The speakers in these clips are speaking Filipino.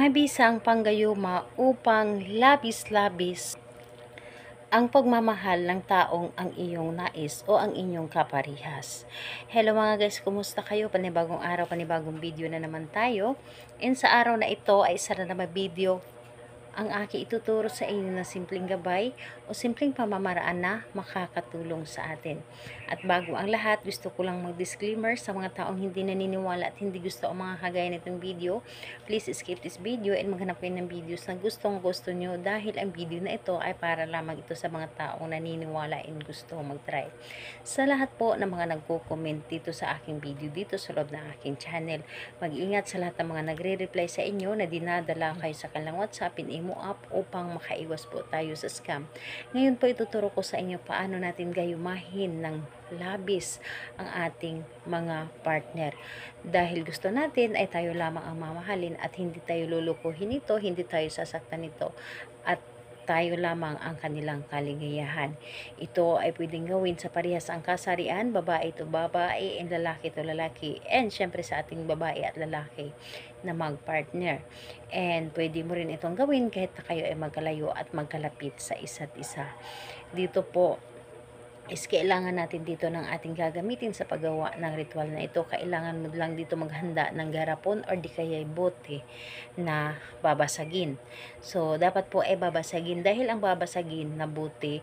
Nabisang panggayuma upang labis-labis ang pagmamahal ng taong ang iyong nais o ang inyong kaparihas. Hello mga guys, kumusta kayo? Panibagong araw, panibagong video na naman tayo. And sa araw na ito ay isa na naman video ang aking ituturo sa inyo na simpleng gabay o simpleng pamamaraan na makakatulong sa atin. At bago ang lahat, gusto ko lang mag-disclaimer sa mga taong hindi naniniwala at hindi gusto ang mga kagaya nitong video. Please skip this video and maghanap kayo ng videos na gustong gusto nyo dahil ang video na ito ay para lamang ito sa mga taong naniniwala and gusto mag-try. Sa lahat po ng mga nagko-comment dito sa aking video dito sa loob ng aking channel, mag-ingat sa lahat ng mga nagre-reply sa inyo na dinadala kayo sa kanilang WhatsApp in mo up upang makaiwas po tayo sa scam. Ngayon po ituturo ko sa inyo paano natin gayumahin ng labis ang ating mga partner. Dahil gusto natin ay tayo lamang ang mamahalin at hindi tayo lulukuhin ito, hindi tayo sasaktan nito at tayo lamang ang kanilang kaligayahan. Ito ay pwedeng gawin sa parehas ang kasarian, babae to babae, and lalaki to lalaki. And syempre sa ating babae at lalaki na mag-partner. And pwede mo rin itong gawin kahit na kayo ay magkalayo at magkalapit sa isa't isa. Dito po is kailangan natin dito ng ating gagamitin sa paggawa ng ritual na ito. Kailangan mo lang dito maghanda ng garapon or di kaya bote na babasagin. So, dapat po ay babasagin dahil ang babasagin na bote,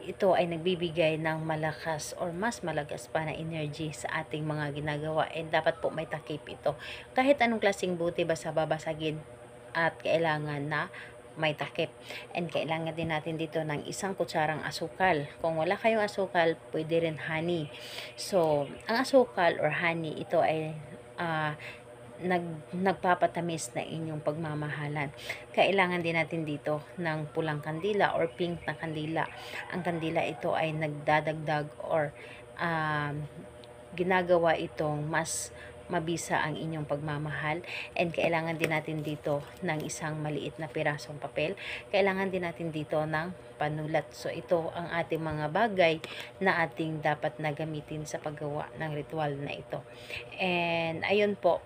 ito ay nagbibigay ng malakas or mas malakas pa na energy sa ating mga ginagawa. And dapat po may takip ito. Kahit anong klaseng bote basta babasagin at kailangan na may takip. And kailangan din natin dito ng isang kutsarang asukal. Kung wala kayong asukal, pwede rin honey. So, ang asukal or honey, ito ay nagpapatamis na inyong pagmamahalan. Kailangan din natin dito ng pulang kandila or pink na kandila. Ang kandila ito ay nagdadagdag or ginagawa itong mas mabisa ang inyong pagmamahal. And kailangan din natin dito ng isang maliit na pirasong papel. Kailangan din natin dito ng panulat. So ito ang ating mga bagay na ating dapat na gamitin sa paggawa ng ritual na ito. And ayun po,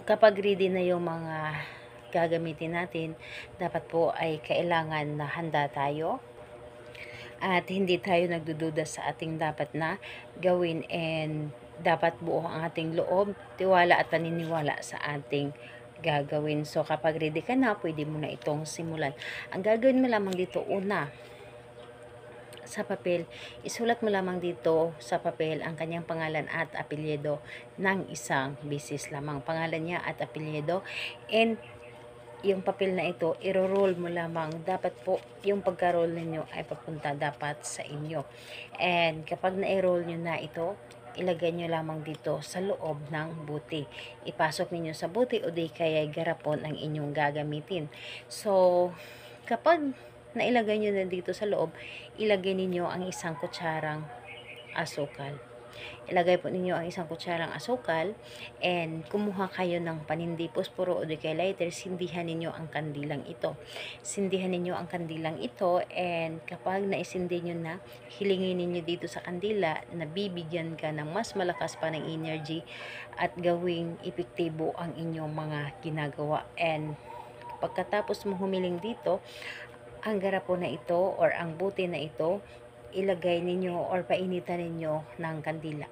kapag ready na yung mga gagamitin natin, dapat po ay kailangan na handa tayo at hindi tayo nagdududa sa ating dapat na gawin, and dapat buo ang ating loob, tiwala at paniniwala sa ating gagawin. So kapag ready ka na, pwede mo na itong simulan. Ang gagawin mo lamang dito, una, sa papel, isulat mo lamang dito sa papel ang kanyang pangalan at apelyido ng isang bisis lamang. Pangalan niya at apelyido, and yung papel na ito, iro-roll mo lamang. Dapat po, yung pagka-roll ninyo ay papunta dapat sa inyo. And kapag na-roll nyo na ito, ilagay nyo lamang dito sa loob ng buti. Ipasok ninyo sa buti o di kaya garapon ang inyong gagamitin. So, kapag nailagay nyo na dito sa loob, ilagay ninyo ang isang kutsarang asukal. Ilagay po ninyo ang isang kutsarang asukal and kumuha kayo ng panindi, posporo o di kaya lighter, sindihan ninyo ang kandilang ito. Sindihan ninyo ang kandilang ito, and kapag naisindi nyo na, hilingin ninyo dito sa kandila na bibigyan ka ng mas malakas pa ng energy at gawing epektibo ang inyong mga ginagawa. And pagkatapos mo humiling dito, ang garapon na ito or ang buti na ito, ilagay ninyo or painitan ninyo ng kandila.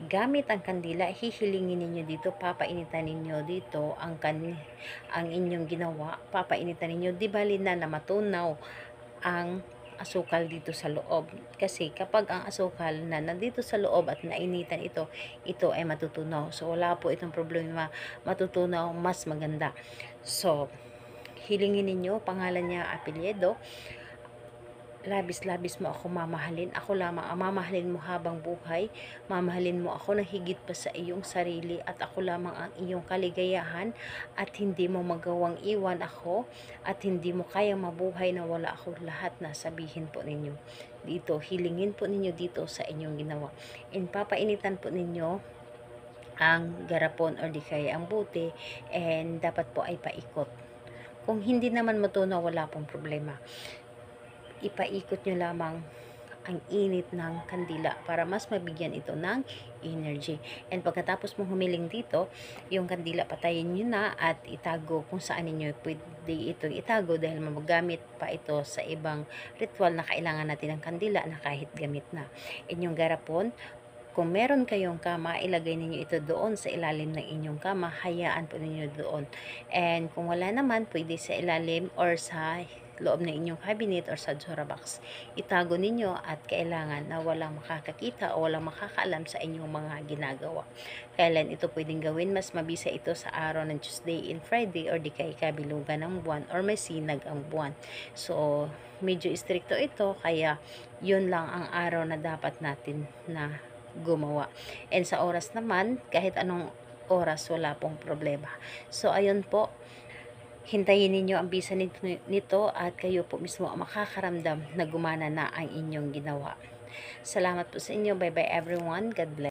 Gamit ang kandila, hihilingin ninyo dito, papainitan ninyo dito ang inyong ginawa, papainitan ninyo, di bali na matunaw ang asukal dito sa loob. Kasi kapag ang asukal na nandito sa loob at nainitan ito ay matutunaw. So wala po itong problema, matutunaw, mas maganda. So, hilingin ninyo, pangalan niya, apelyido, labis-labis mo ako mamahalin. Ako lamang ang mamahalin mo habang buhay. Mamahalin mo ako na higit pa sa iyong sarili at ako lamang ang iyong kaligayahan at hindi mo magawang iwan ako at hindi mo kayang mabuhay na wala ako. Lahat na sabihin po ninyo dito. Hilingin po ninyo dito sa inyong ginawa. And papainitan po ninyo ang garapon or di kaya ang buti, and dapat po ay paikot. Kung hindi naman matunaw, wala pong problema. Ipaikot nyo lamang ang init ng kandila para mas mabigyan ito ng energy. And pagkatapos mong humiling dito, yung kandila patayin nyo na at itago kung saan ninyo pwede itong itago dahil magagamit pa ito sa ibang ritual na kailangan natin ng kandila na kahit gamit na. Inyong garapon, kung meron kayong kama, ilagay ninyo ito doon sa ilalim ng inyong kama, hayaan po ninyo doon. And kung wala naman, pwede sa ilalim or sa loob ng inyong cabinet or sa drawer box. Itago ninyo at kailangan na walang makakakita o walang makakaalam sa inyong mga ginagawa. Kailan ito pwedeng gawin? Mas mabisa ito sa araw ng Tuesday and Friday or di kay kabilugan ng buwan or may sinag ang buwan. So, medyo stricto ito kaya yun lang ang araw na dapat natin na gumawa. And sa oras naman, kahit anong oras, wala pong problema. So, ayun po, hintayin ninyo ang bisa nito at kayo po mismo ang makakaramdam na gumana na ang inyong ginawa. Salamat po sa inyo. Bye-bye everyone. God bless.